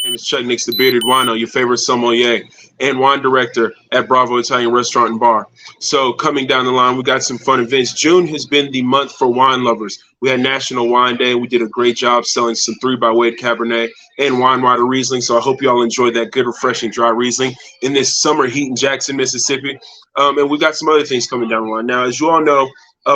name is Chuck Nix, the bearded wino, your favorite sommelier and wine director at Bravo Italian Restaurant and Bar. So coming down the line, we got some fun events. June has been the month for wine lovers. We had National Wine Day. We did a great job selling some 3 by Wade Cabernet and Wine Water Riesling. So I hope you all enjoyed that good, refreshing, dry Riesling in this summer heat in Jackson, Mississippi. And we got some other things coming down the line. Now, as you all know,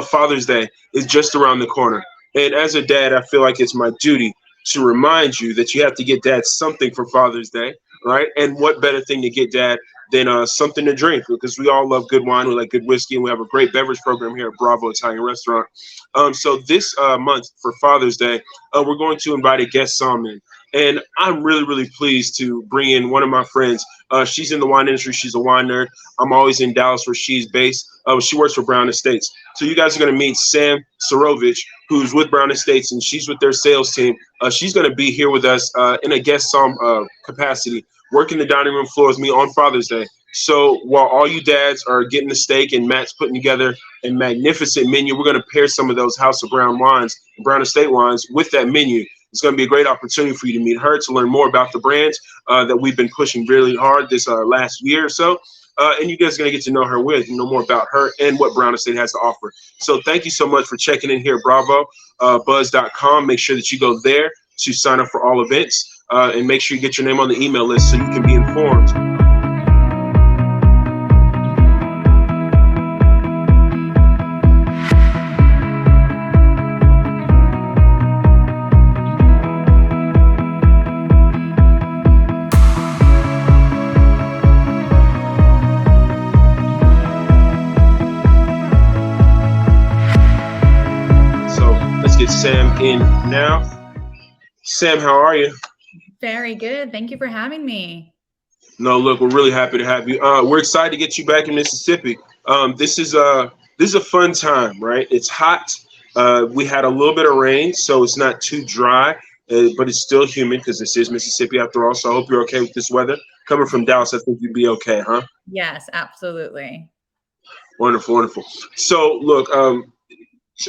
Father's Day is just around the corner. And as a dad, I feel like it's my duty to remind you that you have to get dad something for Father's Day, right? And what better thing to get dad than something to drink, because we all love good wine, we like good whiskey, and we have a great beverage program here at Bravo Italian Restaurant. So this month for Father's Day, we're going to invite a guest Somm in. And I'm really, really pleased to bring in one of my friends. She's in the wine industry. She's a wine nerd. I'm always in Dallas where she's based. She works for Brown Estates. So you guys are going to meet Sam Cerovich, who's with Brown Estates, and she's with their sales team. She's going to be here with us in a guest Somm capacity, working the dining room floor with me on Father's Day. So while all you dads are getting the steak and Matt's putting together a magnificent menu, we're going to pair some of those House of Brown wines, Brown Estate wines, with that menu. It's going to be a great opportunity for you to meet her, to learn more about the brands that we've been pushing really hard this last year or so. And you guys are going to get to know her with, know more about her and what Brown Estate has to offer. So thank you so much for checking in here at Bravo, buzz.com. Make sure that you go there to sign up for all events and make sure you get your name on the email list so you can be informed. Get Sam in now. Sam, how are you? Very good. Thank you for having me. No, look, we're really happy to have you. We're excited to get you back in Mississippi. This is a fun time, right? It's hot. We had a little bit of rain, so it's not too dry, but it's still humid because this is Mississippi after all. So I hope you're okay with this weather. Coming from Dallas, I think you'd be okay, huh? Yes, absolutely. Wonderful, wonderful. So look,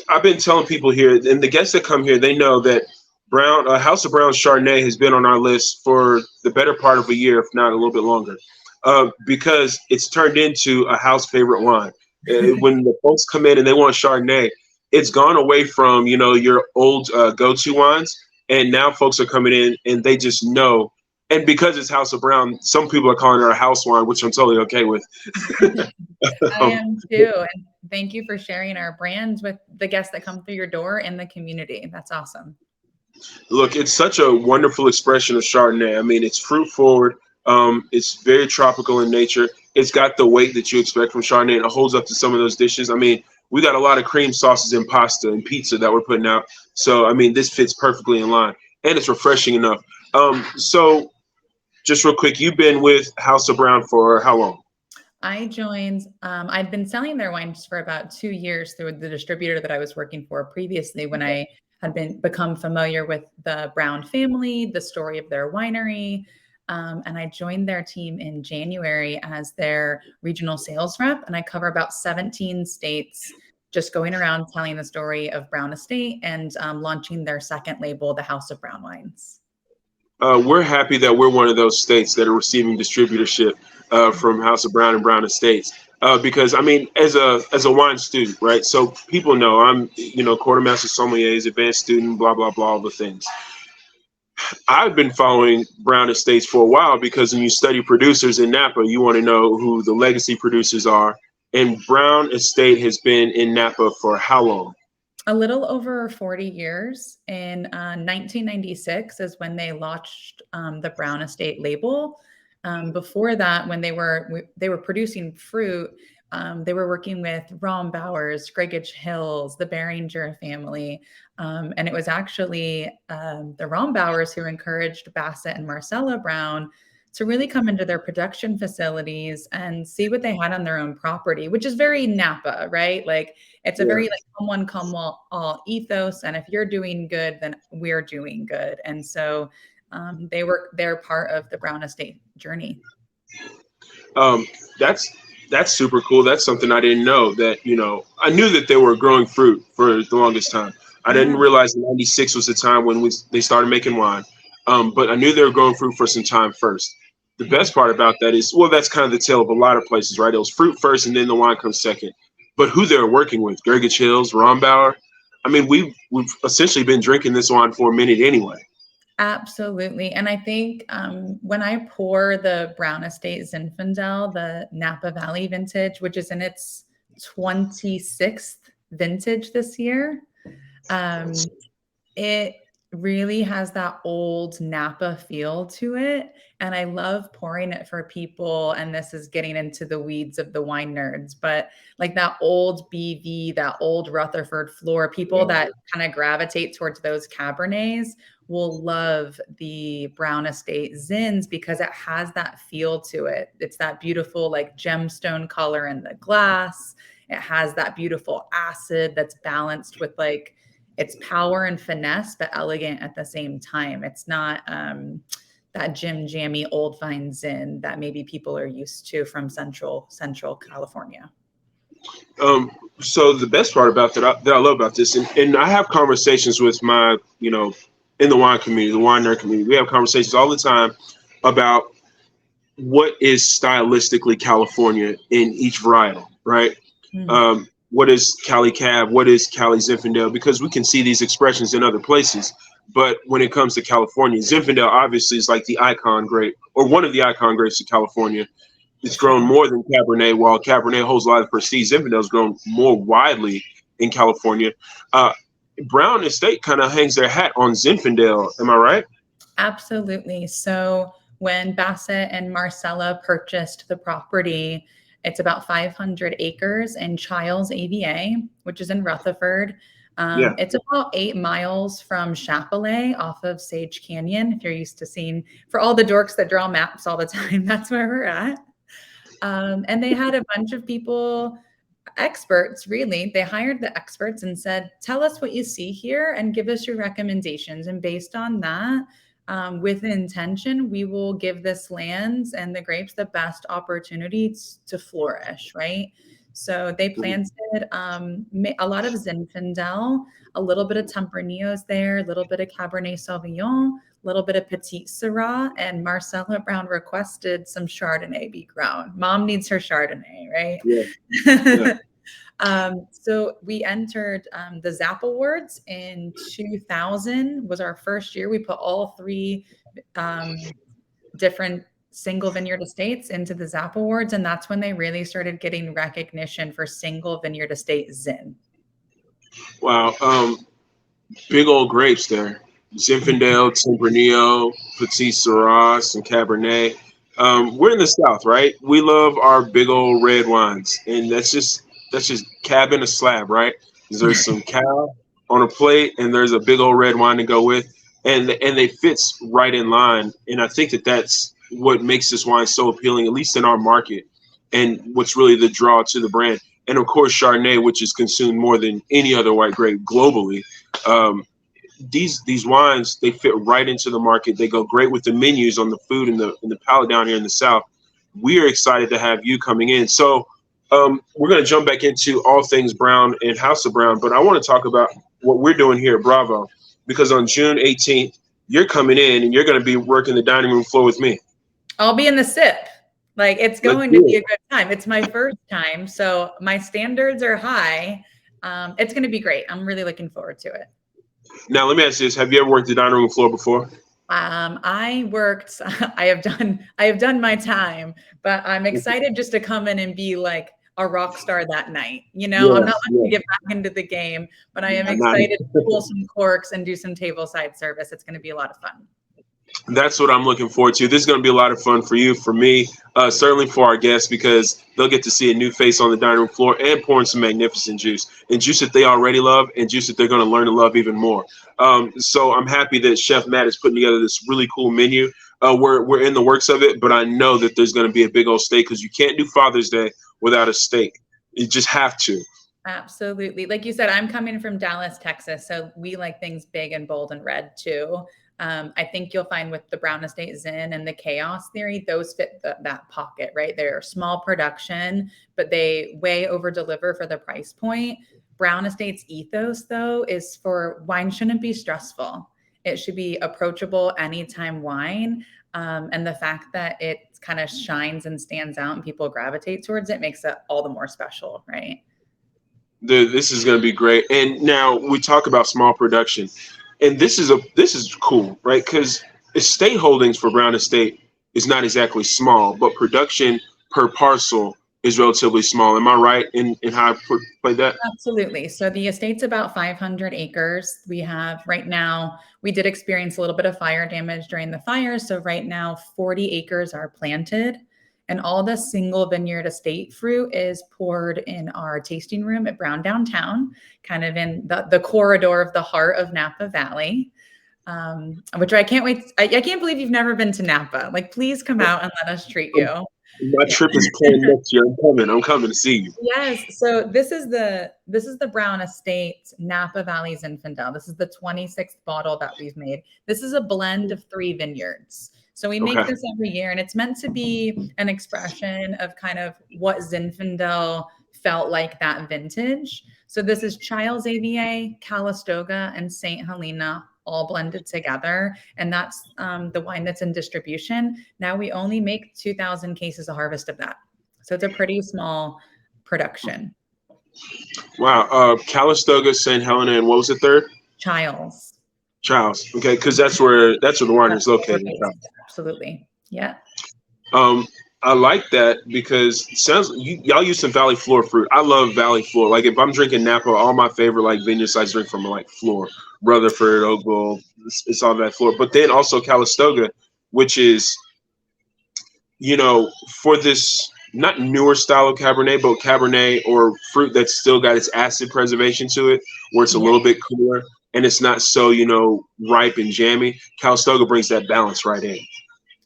I've been telling people here, and the guests that come here, they know that House of Brown Chardonnay has been on our list for the better part of a year, if not a little bit longer, because it's turned into a house favorite wine. When the folks come in and they want Chardonnay, it's gone away from, your old go-to wines, and now folks are coming in and they just know. And because it's House of Brown, some people are calling it a house wine, which I'm totally okay with. I am too. And thank you for sharing our brands with the guests that come through your door in the community. That's awesome. Look, it's such a wonderful expression of Chardonnay. I mean, it's fruit forward. It's very tropical in nature. It's got the weight that you expect from Chardonnay, and it holds up to some of those dishes. I mean, we got a lot of cream sauces and pasta and pizza that we're putting out. So, I mean, this fits perfectly in line, and it's refreshing enough. So just real quick, you've been with House of Brown for how long? I joined, I'd been selling their wines for about 2 years through the distributor that I was working for previously, when I had become familiar with the Brown family, the story of their winery. And I joined their team in January as their regional sales rep. And I cover about 17 states, just going around telling the story of Brown Estate and launching their second label, the House of Brown Wines. We're happy that we're one of those states that are receiving distributorship from House of Brown and Brown Estates. Because, I mean, as a wine student, right? So people know I'm, quartermaster sommeliers, advanced student, blah, blah, blah, all the things. I've been following Brown Estates for a while because when you study producers in Napa, you want to know who the legacy producers are. And Brown Estate has been in Napa for how long? A little over 40 years. In 1996 is when they launched the Brown Estate label. Before that, when they were producing fruit, they were working with Rombauers, Grigich Hills, the Beringer family. And it was actually the Rombauers who encouraged Bassett and Marcella Brown to really come into their production facilities and see what they had on their own property, which is very Napa, right? Like it's a very like come one, come all ethos. And if you're doing good, then we're doing good. And so they're part of the Brown Estate journey. That's super cool. That's something I didn't know, that, I knew that they were growing fruit for the longest time. I didn't realize 96 was the time when they started making wine. but I knew they were growing fruit for some time first. The best part about that is, well, that's kind of the tale of a lot of places, right? It was fruit first, and then the wine comes second. But who they're working with, Gergich Hills, Rombauer. I mean, we've essentially been drinking this wine for a minute anyway. Absolutely. And I think when I pour the Brown Estate Zinfandel, the Napa Valley vintage, which is in its 26th vintage this year, um, it really has that old Napa feel to it. And I love pouring it for people. And this is getting into the weeds of the wine nerds, but like that old BV, that old Rutherford floor, people that kind of gravitate towards those Cabernets will love the Brown Estate Zins because it has that feel to it. It's that beautiful like gemstone color in the glass. It has that beautiful acid that's balanced with like it's power and finesse, but elegant at the same time. It's not that Jim Jammy old vine Zin that maybe people are used to from Central California. So the best part about that I love about this, and I have conversations with my, in the wine community, the wine nerd community, we have conversations all the time about what is stylistically California in each varietal, right? What is Cali Cab? What is Cali Zinfandel? Because we can see these expressions in other places. But when it comes to California, Zinfandel obviously is like the icon grape, or one of the icon grapes of California. It's grown more than Cabernet, while Cabernet holds a lot of prestige. Zinfandel has grown more widely in California. Brown Estate kind of hangs their hat on Zinfandel. Am I right? Absolutely. So when Bassett and Marcella purchased the property, it's about 500 acres in Childs AVA, which is in Rutherford. Yeah. It's about 8 miles from Chapelet off of Sage Canyon. If you're used to seeing, for all the dorks that draw maps all the time, that's where we're at. And they had a bunch of people, experts, really. They hired the experts and said, tell us what you see here and give us your recommendations. And based on that, with intention, we will give this lands and the grapes the best opportunities to flourish, right? So they planted a lot of Zinfandel, a little bit of Tempranillos there, a little bit of Cabernet Sauvignon, a little bit of Petit Syrah, and Marcella Brown requested some Chardonnay be grown. Mom needs her Chardonnay, right? Yeah. So we entered the ZAP Awards in 2000 was our first year. We put all 3 different single vineyard estates into the ZAP Awards, and that's when they really started getting recognition for single vineyard estate Zin. Wow. Big old grapes there. Zinfandel, Tempranillo, Petit Syrah, and Cabernet. We're in the South, right? We love our big old red wines, and that's just cab in a slab, right? There's some cow on a plate, and there's a big old red wine to go with, and they fits right in line. And I think that's what makes this wine so appealing, at least in our market, and what's really the draw to the brand. And of course, Chardonnay, which is consumed more than any other white grape globally. These wines, they fit right into the market. They go great with the menus on the food and the palate down here in the South. We are excited to have you coming in. So we're going to jump back into all things Brown and House of Brown, but I want to talk about what we're doing here at Bravo, because on June 18th, you're coming in and you're going to be working the dining room floor with me. I'll be in the sip. Like, it's going to be a good time. It's my first time, so my standards are high. It's going to be great. I'm really looking forward to it. Now, let me ask you this. Have you ever worked the dining room floor before? I have done my time, but I'm excited just to come in and be like a rock star that night. I'm not looking to get back into the game, but I am excited to pull some corks and do some table side service. It's going to be a lot of fun. That's what I'm looking forward to. This is going to be a lot of fun for you, for me, certainly for our guests, because they'll get to see a new face on the dining room floor and pouring some magnificent juice, and juice that they already love and juice that they're going to learn to love even more. So I'm happy that Chef Matt is putting together this really cool menu. We're in the works of it, but I know that there's going to be a big old steak, because you can't do Father's Day without a steak. You just have to. Absolutely. Like you said, I'm coming from Dallas, Texas, so we like things big and bold and red too. I think you'll find with the Brown Estate Zin and the Chaos Theory, those fit that pocket, right? They're small production, but they way over deliver for the price point. Brown Estate's ethos, though, is for wine shouldn't be stressful. It should be approachable anytime wine. And the fact that it kind of shines and stands out and people gravitate towards it makes it all the more special, right? This is going to be great. And now we talk about small production, and this is cool, right? Because estate holdings for Brown Estate is not exactly small, but production per parcel is relatively small. Am I right in how I played that? Absolutely. So the estate's about 500 acres. We have right now, we did experience a little bit of fire damage during the fires. So right now, 40 acres are planted, and all the single vineyard estate fruit is poured in our tasting room at Brown Downtown, kind of in the corridor of the heart of Napa Valley. Which I can't wait. I can't believe you've never been to Napa. Like, please come out and let us treat you. My Yeah. trip is planned next year. I'm coming to see you. Yes. So this is the Brown Estate Napa Valley Zinfandel. This is the 26th bottle that we've made. This is a blend of 3 vineyards. So we make Okay. this every year, and it's meant to be an expression of kind of what Zinfandel felt like that vintage. So this is Chiles AVA, Calistoga, and St. Helena all blended together. And that's the wine that's in distribution. Now we only make 2,000 cases a harvest of that. So it's a pretty small production. Wow. Calistoga, St. Helena, and what was the third? Chiles. Charles. Okay, because that's where the winery is located. Absolutely. Yeah. I like that because it sounds y'all use some Valley Floor fruit. I love Valley Floor. Like if I'm drinking Napa, all my favorite like vineyards I drink from are like Floor, Rutherford, Oakville. It's all that Floor. But then also Calistoga, which is for this not newer style of Cabernet, but Cabernet or fruit that's still got its acid preservation to it, where it's a little bit cooler and it's not so ripe and jammy. Calistoga brings that balance right in.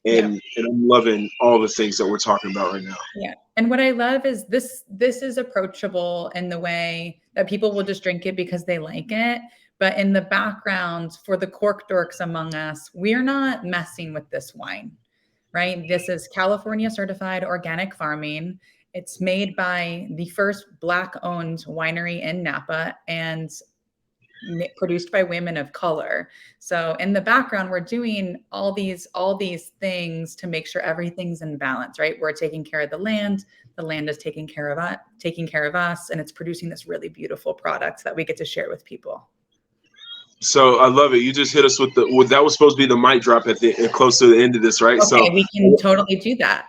And I'm loving all the things that we're talking about right now. Yeah. And what I love is this is approachable in the way that people will just drink it because they like it. But in the background, for the cork dorks among us, we're not messing with this wine, right? This is California certified organic farming. It's made by the first Black-owned winery in Napa and produced by women of color. So in the background, we're doing all these things to make sure everything's in balance, right? We're taking care of the land is taking care of us, and it's producing this really beautiful product that we get to share with people. So I love it. You just hit us with that was supposed to be the mic drop at the close to the end of this, right? Okay, so we can totally do that.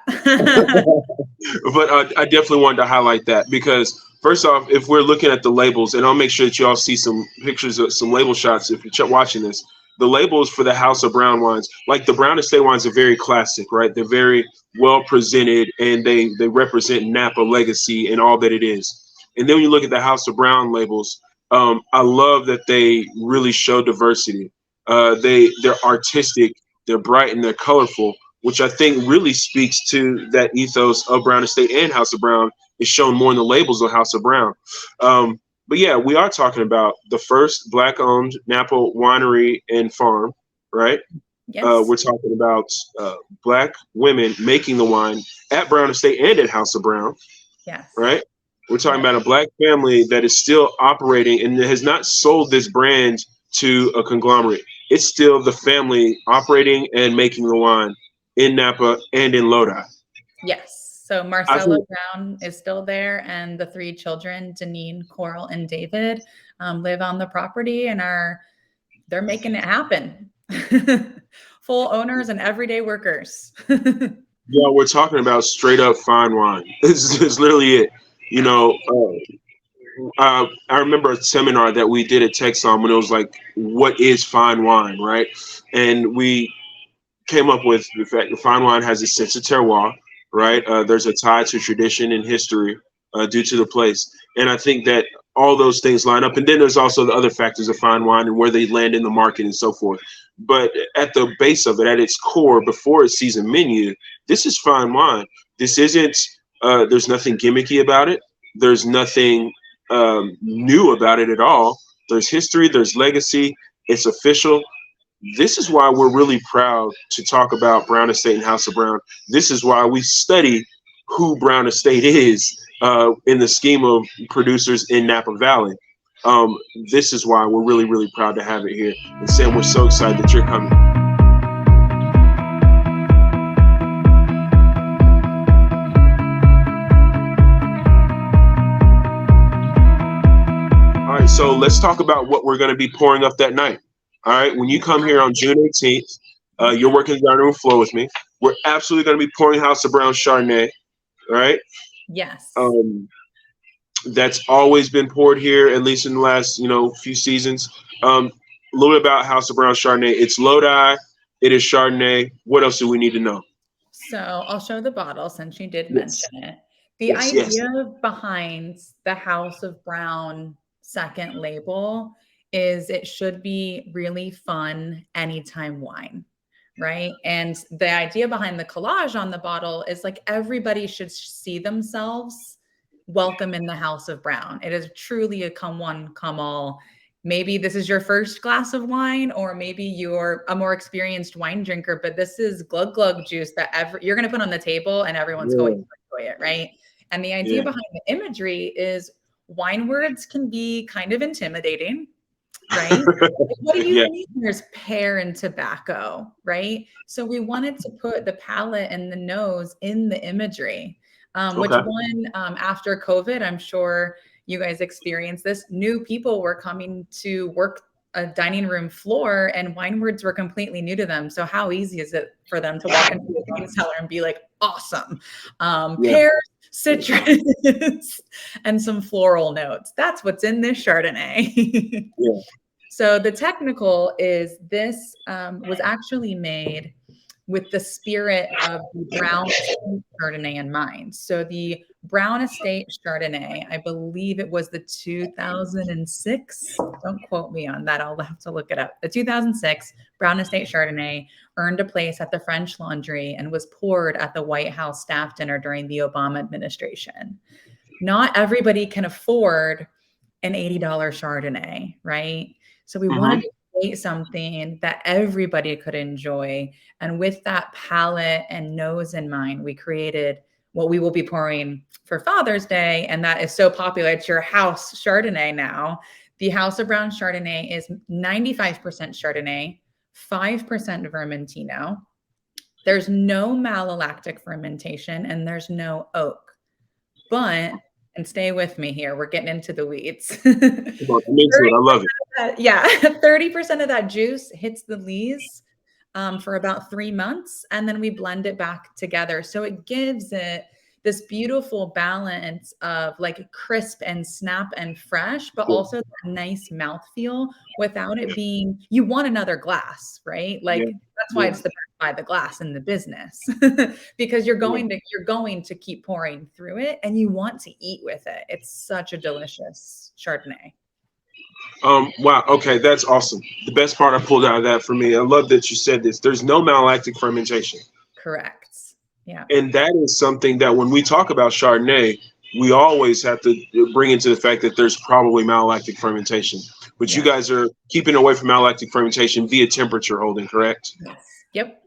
But I definitely wanted to highlight that because first off, if we're looking at the labels, and I'll make sure that you all see some pictures of some label shots if you're watching this, the labels for the House of Brown wines, like the Brown Estate wines are very classic, right? They're very well presented and they represent Napa legacy and all that it is. And then when you look at the House of Brown labels, I love that they really show diversity. They're artistic, they're bright, and they're colorful, which I think really speaks to that ethos of Brown Estate and House of Brown is shown more in the labels of House of Brown. But yeah, we are talking about the first Black-owned Napa winery and farm, right? Yes. We're talking about Black women making the wine at Brown Estate and at House of Brown. Yes. Right? We're talking about a Black family that is still operating and has not sold this brand to a conglomerate. It's still the family operating and making the wine in Napa and in Lodi. Yes. So Marcella Brown is still there, and the 3 children, Deneen, Coral, and David, live on the property and they're making it happen. Full owners and everyday workers. Yeah, we're talking about straight up fine wine. It's literally it. I remember a seminar that we did at Texom when it was like, what is fine wine, right? And we came up with the fact that fine wine has a sense of terroir, right? There's a tie to tradition and history due to the place. And I think that all those things line up. And then there's also the other factors of fine wine and where they land in the market and so forth. But at the base of it, at its core, before its season menu, this is fine wine. This isn't, there's nothing gimmicky about it. There's nothing new about it at all. There's history, there's legacy, it's official. This is why we're really proud to talk about Brown Estate and House of Brown. This is why we study who Brown Estate is in the scheme of producers in Napa Valley. This is why we're really, really proud to have it here. And Sam, we're so excited that you're coming. All right, so let's talk about what we're going to be pouring up that night. All right, when you come here on June 18th, you're working the dining room floor with me. We're absolutely going to be pouring House of Brown Chardonnay. All right. Yes. That's always been poured here, at least in the last, few seasons. A little bit about House of Brown Chardonnay. It's Lodi. It is Chardonnay. What else do we need to know? So I'll show the bottle since you did Yes. mention it. The Yes. idea behind the House of Brown second label is it should be really fun anytime wine, right? And the idea behind the collage on the bottle is like everybody should see themselves welcome in the House of Brown. It is truly a come one, come all. Maybe this is your first glass of wine, or maybe you're a more experienced wine drinker, but this is glug glug juice that you're going to put on the table and everyone's going to enjoy it, right? And the idea behind the imagery is wine words can be kind of intimidating, right? What do you mean there's pear and tobacco, right? So we wanted to put the palate and the nose in the imagery, which after COVID, I'm sure you guys experienced this. New people were coming to work a dining room floor and wine words were completely new to them. So how easy is it for them to walk into a wine cellar and be like, awesome, pears, citrus, and some floral notes. That's what's in this Chardonnay. So the technical is this was actually made with the spirit of the Brown Estate Chardonnay in mind. So the Brown Estate Chardonnay, I believe it was the 2006. Don't quote me on that. I'll have to look it up. The 2006 Brown Estate Chardonnay earned a place at the French Laundry and was poured at the White House staff dinner during the Obama administration. Not everybody can afford an $80 Chardonnay, right? So we wanted to create something that everybody could enjoy. And with that palate and nose in mind, we created what we will be pouring for Father's Day. And that is so popular. It's your house Chardonnay now. The House of Brown Chardonnay is 95% Chardonnay, 5% Vermentino. There's no malolactic fermentation and there's no oak. But, and stay with me here, we're getting into the weeds. I love it. 30% of that juice hits the lees for about 3 months, and then we blend it back together. So it gives it this beautiful balance of like crisp and snap and fresh, but also that nice mouthfeel without it being, you want another glass, right? Like that's why it's the best by the glass in the business because you're going to keep pouring through it and you want to eat with it. It's such a delicious Chardonnay. Wow. Okay. That's awesome. The best part I pulled out of that for me, I love that you said this. There's no malolactic fermentation. Correct. Yeah. And that is something that when we talk about Chardonnay, we always have to bring into the fact that there's probably malolactic fermentation, but you guys are keeping away from malolactic fermentation via temperature holding, correct? Yes. Yep.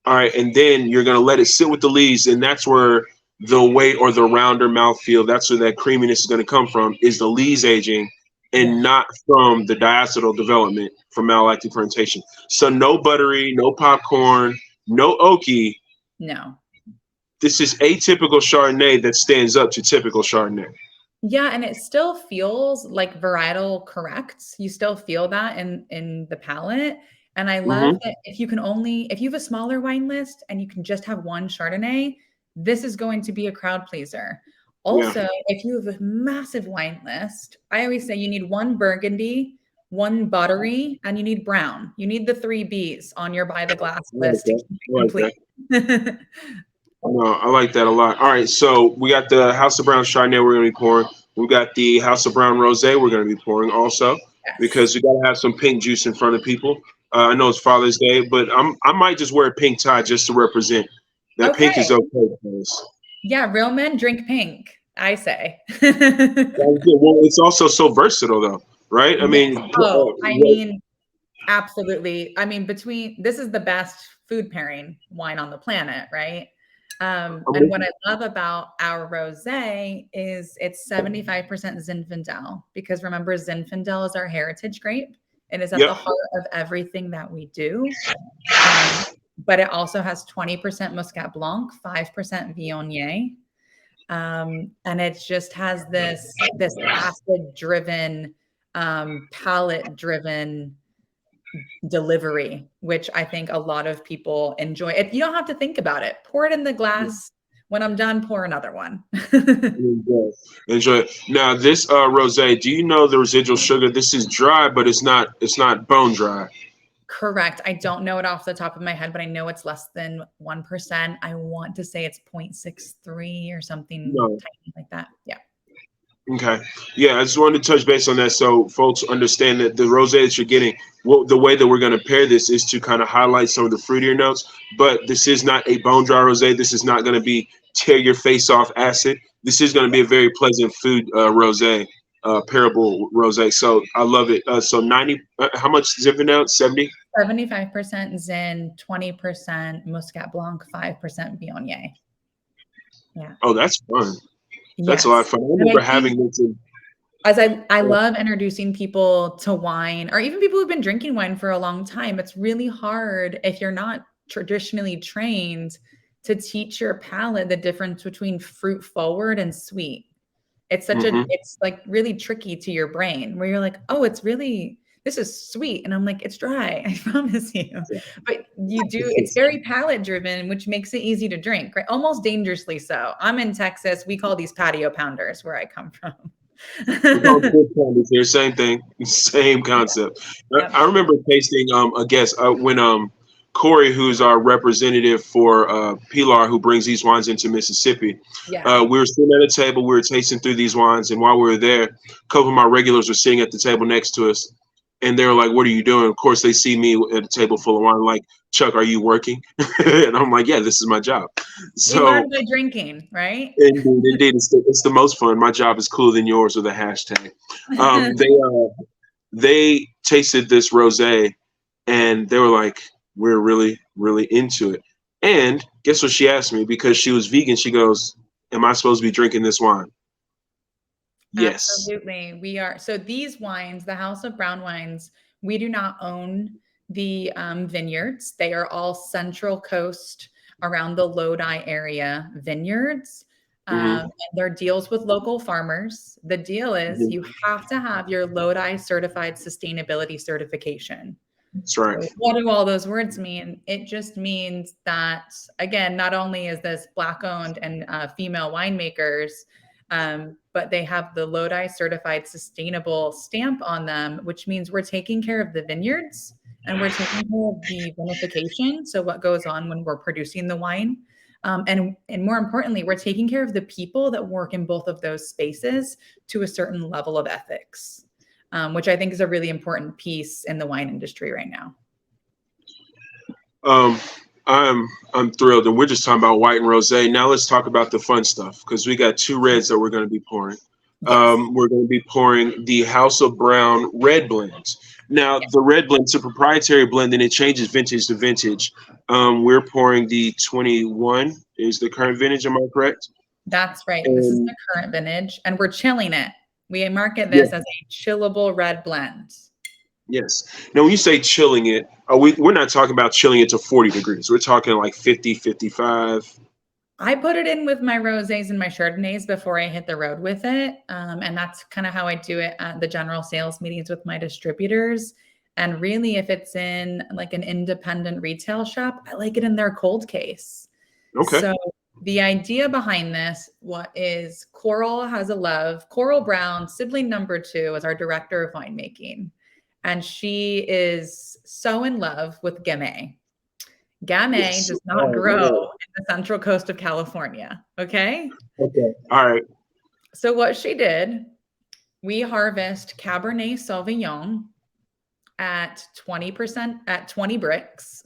All right. And then you're going to let it sit with the lees. And that's where the weight or the rounder mouthfeel, that's where that creaminess is going to come from, is the lees aging and not from the diacetyl development from malolactic fermentation. So no buttery, no popcorn, no oaky. No. This is atypical Chardonnay that stands up to typical Chardonnay. Yeah, and it still feels like varietal correct. You still feel that in the palate. And I love that if you have a smaller wine list and you can just have one Chardonnay, this is going to be a crowd pleaser. Also, if you have a massive wine list, I always say you need one Burgundy, one buttery, and you need brown. You need the 3 Bs on your by the glass list to keep it complete. I like that a lot. All right, so we got the House of Brown Chardonnay we're going to be pouring. We got the House of Brown Rosé we're going to be pouring also because we got to have some pink juice in front of people. I know it's Father's Day, but I might just wear a pink tie just to represent that pink is okay. Yeah, real men drink pink, I say. Well, it's also so versatile though, right? I mean, absolutely. I mean, this is the best food pairing wine on the planet, right? And what I love about our rosé is it's 75% Zinfandel, because remember, Zinfandel is our heritage grape. It is at the Yep. heart of everything that we do. But it also has 20% Muscat Blanc, 5% Viognier. And it just has this acid-driven, palate-driven delivery, which I think a lot of people enjoy. You don't have to think about it. Pour it in the glass. When I'm done, pour another one. Enjoy it. Now, this rosé, do you know the residual sugar? This is dry, but it's not bone dry. Correct. I don't know it off the top of my head, but I know it's less than 1%. I want to say it's 0.63 or something tiny like that. Yeah. Okay. Yeah, I just wanted to touch base on that so folks understand that the rosé that you're getting, the way that we're going to pair this is to kind of highlight some of the fruitier notes, but this is not a bone dry rosé. This is not going to be tear your face off acid. This is going to be a very pleasant food rosé, pairable rosé. So I love it. So 90, how much Zinfandel? 70? 75% Zin, 20% Muscat Blanc, 5% Viognier. Yeah. Oh, that's fun. That's Yes. a lot of fun. I remember having this in. As I love introducing people to wine, or even people who've been drinking wine for a long time. It's really hard if you're not traditionally trained to teach your palate the difference between fruit forward and sweet. It's like really tricky to your brain, where you're like, oh, this is sweet. And I'm like, it's dry, I promise you. But it's very palate driven, which makes it easy to drink, right? Almost dangerously so. I'm in Texas. We call these patio pounders where I come from. Same thing, same concept. Yep. I remember tasting a guest when Corey, who's our representative for Pilar, who brings these wines into Mississippi. Yeah. We were sitting at a table, we were tasting through these wines, and while we were there, a couple of my regulars were sitting at the table next to us, and they were like, "What are you doing?" Of course, they see me at a table full of wine, like, "Chuck, are you working?" And I'm like, "Yeah, this is my job." We learn by drinking, right? Indeed, it's the most fun. My job is cooler than yours with a hashtag. They tasted this rosé, and they were like, "We're really, really into it." And guess what she asked me? Because she was vegan, she goes, "Am I supposed to be drinking this wine?" Yes. Absolutely. We are. So these wines, the House of Brown Wines, we do not own the vineyards. They are all Central Coast, around the Lodi area vineyards. And they're deals with local farmers. The deal is you have to have your Lodi certified sustainability certification. That's right. So what do all those words mean? It just means that, again, not only is this Black owned and female winemakers, but they have the Lodi certified sustainable stamp on them, which means we're taking care of the vineyards and we're taking care of the vinification. So what goes on when we're producing the wine. And more importantly, we're taking care of the people that work in both of those spaces to a certain level of ethics, which I think is a really important piece in the wine industry right now. I'm thrilled, and we're just talking about white and rosé. Now let's talk about the fun stuff, because we got two reds that we're going to be pouring. Yes. We're going to be pouring the House of Brown red blends. Now, the red blend, it's a proprietary blend, and it changes vintage to vintage. We're pouring the 21 is the current vintage. Am I correct? That's right. This is the current vintage, and we're chilling it. We market this as a chillable red blend. Yes. Now, when you say chilling it, we're not talking about chilling it to 40 degrees. We're talking like 50, 55. I put it in with my rosés and my Chardonnays before I hit the road with it. And that's kind of how I do it at the general sales meetings with my distributors. And really, if it's in like an independent retail shop, I like it in their cold case. Okay. So the idea behind this, what is Coral has a love. Coral Brown, sibling number 2, is our director of winemaking. And she is so in love with Gamay. Gamay does not grow in the Central Coast of California. Okay. Okay. All right. So what she did, we harvest Cabernet Sauvignon at 20%, at 20 bricks,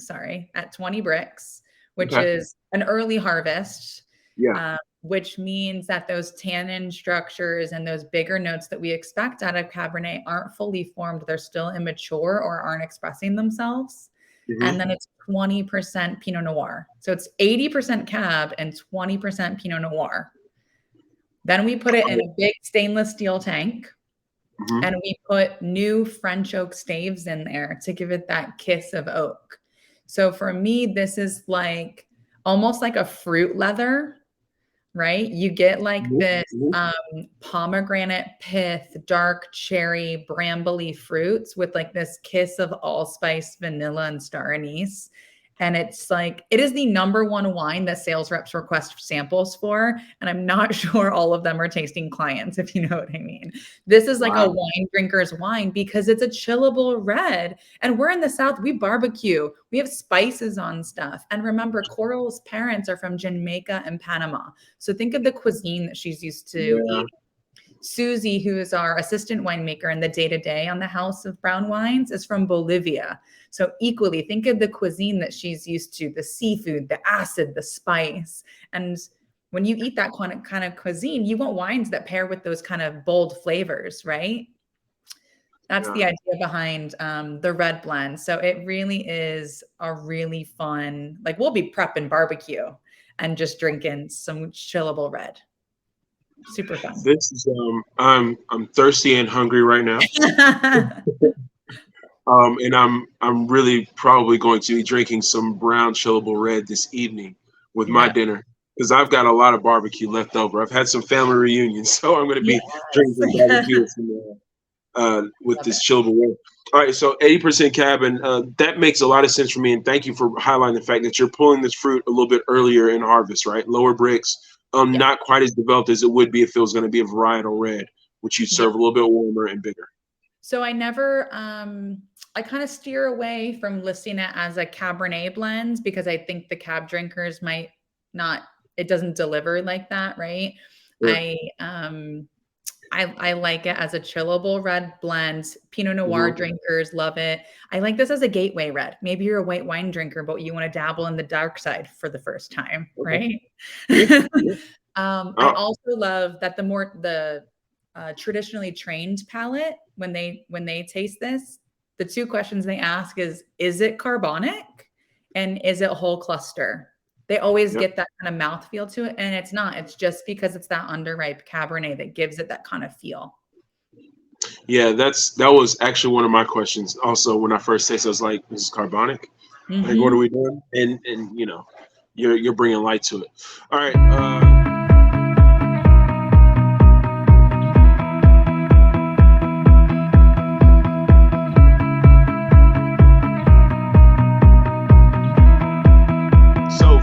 which is an early harvest. Yeah. Which means that those tannin structures and those bigger notes that we expect out of Cabernet aren't fully formed. They're still immature or aren't expressing themselves. And then it's 20% Pinot Noir. So it's 80% Cab and 20% Pinot Noir. Then we put it in a big stainless steel tank. Mm-hmm. And we put new French oak staves in there to give it that kiss of oak. So for me, this is like almost like a fruit leather, right? You get like this pomegranate pith, dark cherry, brambly fruits with like this kiss of allspice, vanilla, and star anise. And it's like, it is the number one wine that sales reps request samples for. And I'm not sure all of them are tasting clients, if you know what I mean. This is like a wine drinker's wine because it's a chillable red. And we're in the South, we barbecue, we have spices on stuff. And remember, Coral's parents are from Jamaica and Panama. So think of the cuisine that she's used to eat. Susie, who is our assistant winemaker in the day-to-day on the House of Brown Wines, is from Bolivia. So equally, think of the cuisine that she's used to, the seafood, the acid, the spice. And when you eat that kind of cuisine, you want wines that pair with those kind of bold flavors, right? That's the idea behind the red blend. So it really is a really fun, like we'll be prepping barbecue and just drinking some chillable red. Super fun. This is I'm thirsty and hungry right now. And I'm really probably going to be drinking some brown chillable red this evening with my dinner because I've got a lot of barbecue left over. I've had some family reunions, so I'm going to be drinking barbecue with this chillable red. All right, so 80% Cab, and that makes a lot of sense for me. And thank you for highlighting the fact that you're pulling this fruit a little bit earlier in harvest, right? Lower bricks. Not quite as developed as it would be if it was going to be a varietal red, which you serve a little bit warmer and bigger. So I never, I kind of steer away from listing it as a Cabernet blend because I think the Cab drinkers might not, it doesn't deliver like that, right? Yeah. I like it as a chillable red blend. Pinot Noir drinkers love it. I like this as a gateway red. Maybe you're a white wine drinker, but you want to dabble in the dark side for the first time, right? I also love that the traditionally trained palate, when they taste this, the two questions they ask is it carbonic and is it whole cluster? They always get that kind of mouthfeel to it, and it's not. It's just because it's that underripe Cabernet that gives it that kind of feel. Yeah, that was actually one of my questions. Also, when I first tasted, I was like, "This is carbonic. Like, what are we doing?" And you know, you're bringing light to it. All right.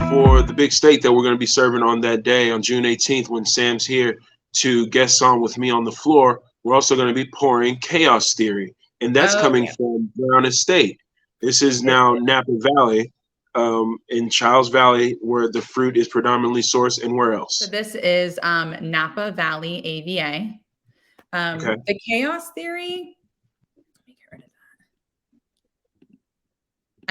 For the big steak that we're going to be serving on that day, on June 18th, when Sam's here to guest on with me on the floor, we're also going to be pouring Chaos Theory. And that's coming from Brown Estate. This is now Napa Valley, in Childs Valley, where the fruit is predominantly sourced. And where else? So this is Napa Valley AVA. The Chaos Theory, let me get rid of that.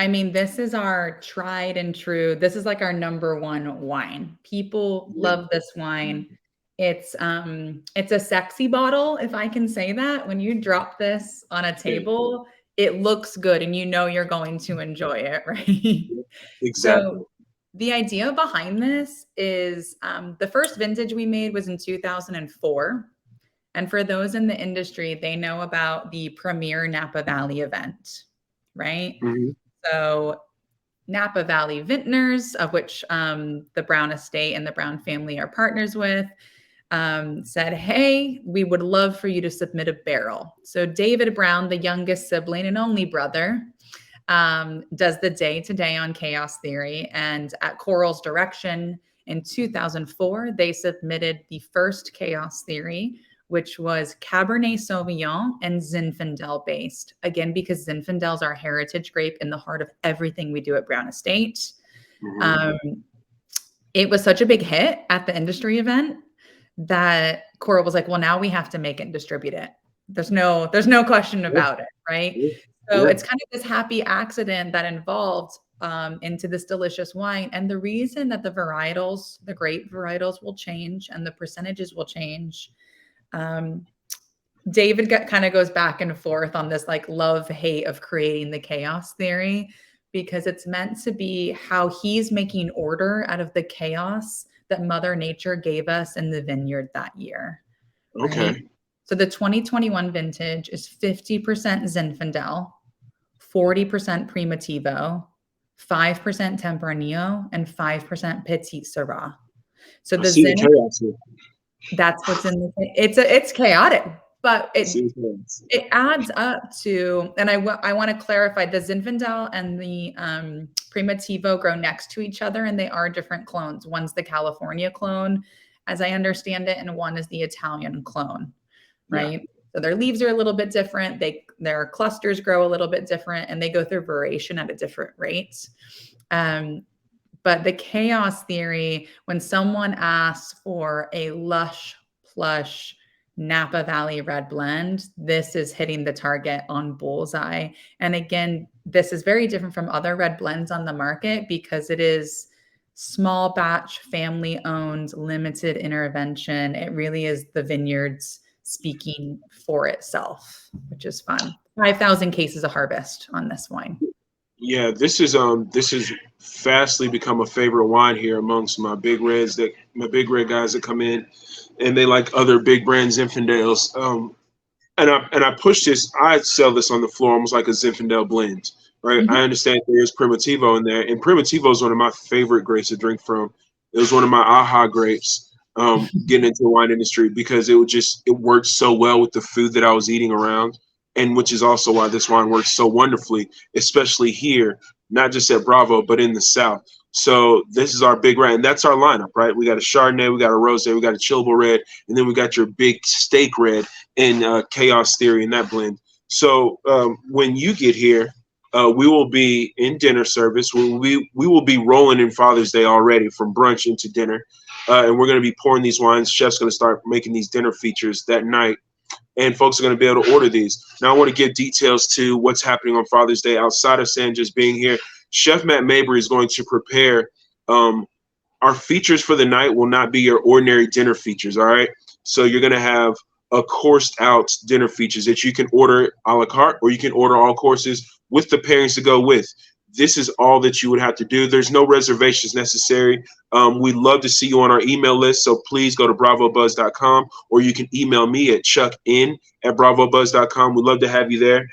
I mean, this is our tried and true. This is like our number one wine. People love this wine. It's a sexy bottle, if I can say that. When you drop this on a table, it looks good and you know you're going to enjoy it, right? Exactly. So the idea behind this is the first vintage we made was in 2004. And for those in the industry, they know about the premier Napa Valley event, right? So Napa Valley Vintners, of which the Brown Estate and the Brown family are partners with, said, hey, we would love for you to submit a barrel. So David Brown, the youngest sibling and only brother, does the day-to-day on Chaos Theory. And at Coral's direction in 2004, they submitted the first Chaos Theory, which was Cabernet Sauvignon and Zinfandel based. Again, because Zinfandel is our heritage grape in the heart of everything we do at Brown Estate. It was such a big hit at the industry event that Coral was like, well, now we have to make it and distribute it. There's no question about it, right? So it's kind of this happy accident that involved into this delicious wine. And the reason that the varietals, the grape varietals will change and the percentages will change, David kind of goes back and forth on this like love-hate of creating the Chaos Theory, because it's meant to be how he's making order out of the chaos that Mother Nature gave us in the vineyard that year. Okay. Right? So the 2021 vintage is 50% Zinfandel, 40% Primitivo, 5% Tempranillo, and 5% Petit Syrah. So I the see the Zin, chaos here. that's what's in the, it's chaotic, but I see the chaos. it adds up to, and I want to clarify, the Zinfandel and the Primitivo grow next to each other, and they are different clones. One's the California clone, as I understand it, and one is the Italian clone, right? Yeah. So their leaves are a little bit different. Their clusters grow a little bit different, and they go through variation at a different rate. But the chaos theory, when someone asks for a lush, plush Napa Valley red blend, this is hitting the target on bullseye. And again, this is very different from other red blends on the market because it is small batch, family owned, limited intervention. It really is the vineyards speaking for itself, which is fun. 5,000 cases of harvest on this wine. Yeah, this is fastly become a favorite wine here amongst my big red guys that come in, and they like other big brand Zinfandels. And I push this. I sell this on the floor almost like a Zinfandel blend, right? Mm-hmm. I understand there's Primitivo in there, and Primitivo is one of my favorite grapes to drink from. It was one of my aha grapes getting into the wine industry because it worked so well with the food that I was eating around. And which is also why this wine works so wonderfully, especially here, not just at Bravo, but in the South. So this is our big red, and that's our lineup, right? We got a Chardonnay, we got a Rosé, we got a Chillable red, and then we got your big steak red in Chaos Theory in that blend. So when you get here, we will be in dinner service. We will be rolling in Father's Day already from brunch into dinner, and we're going to be pouring these wines. Chef's going to start making these dinner features that night. And folks are going to be able to order these. Now, I want to give details to what's happening on Father's Day outside of Sam just being here. Chef Matt Mabry is going to prepare our features for the night will not be your ordinary dinner features, all right? So you're going to have a coursed out dinner features that you can order a la carte, or you can order all courses with the pairings to go with. This is all that you would have to do. There's no reservations necessary. We'd love to see you on our email list, so please go to bravobuzz.com, or you can email me at chuckin@bravobuzz.com. We'd love to have you there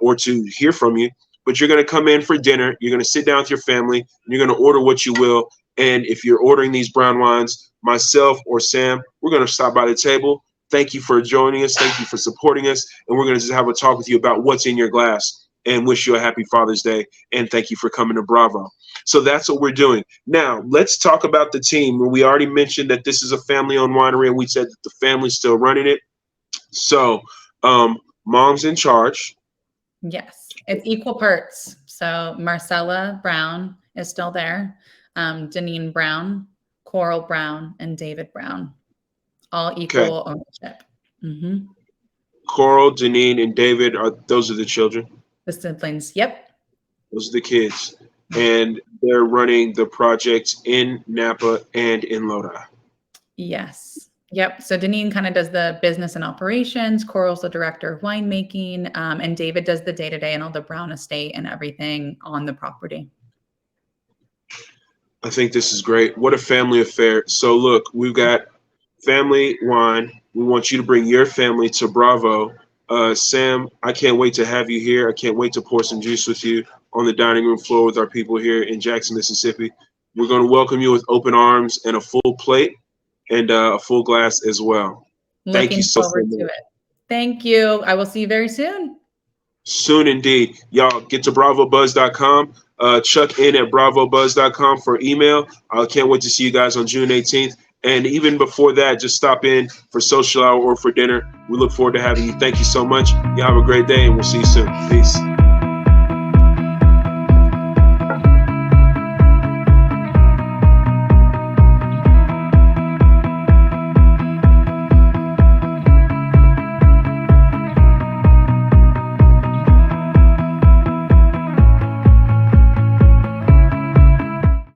or to hear from you. But you're going to come in for dinner. You're going to sit down with your family, and you're going to order what you will. And if you're ordering these brown wines, myself or Sam, we're going to stop by the table. Thank you for joining us. Thank you for supporting us. And we're going to just have a talk with you about what's in your glass, and wish you a happy Father's Day, and thank you for coming to Bravo. So that's what we're doing. Now, let's talk about the team. We already mentioned that this is a family-owned winery, and we said that the family's still running it. So mom's in charge. Yes, it's equal parts. So Marcella Brown is still there, Deneen Brown, Coral Brown, and David Brown, all equal ownership. Mm-hmm. Coral, Deneen, and David, those are the children? The siblings, yep. Those are the kids. And they're running the projects in Napa and in Lodi. Yes. Yep. So Deneen kind of does the business and operations. Coral's the director of winemaking. And David does the day-to-day and all the Brown estate and everything on the property. I think this is great. What a family affair. So look, we've got family wine. We want you to bring your family to Bravo. Sam, I can't wait to have you here. I can't wait to pour some juice with you on the dining room floor with our people here in Jackson, Mississippi. We're going to welcome you with open arms and a full plate and a full glass as well. Thank you so much. To it. Thank you. I will see you very soon. Soon indeed. Y'all get to bravobuzz.com. Chuck in at bravobuzz.com for email. I can't wait to see you guys on June 18th. And even before that, just stop in for social hour or for dinner. We look forward to having you. Thank you so much. You have a great day, and we'll see you soon. Peace.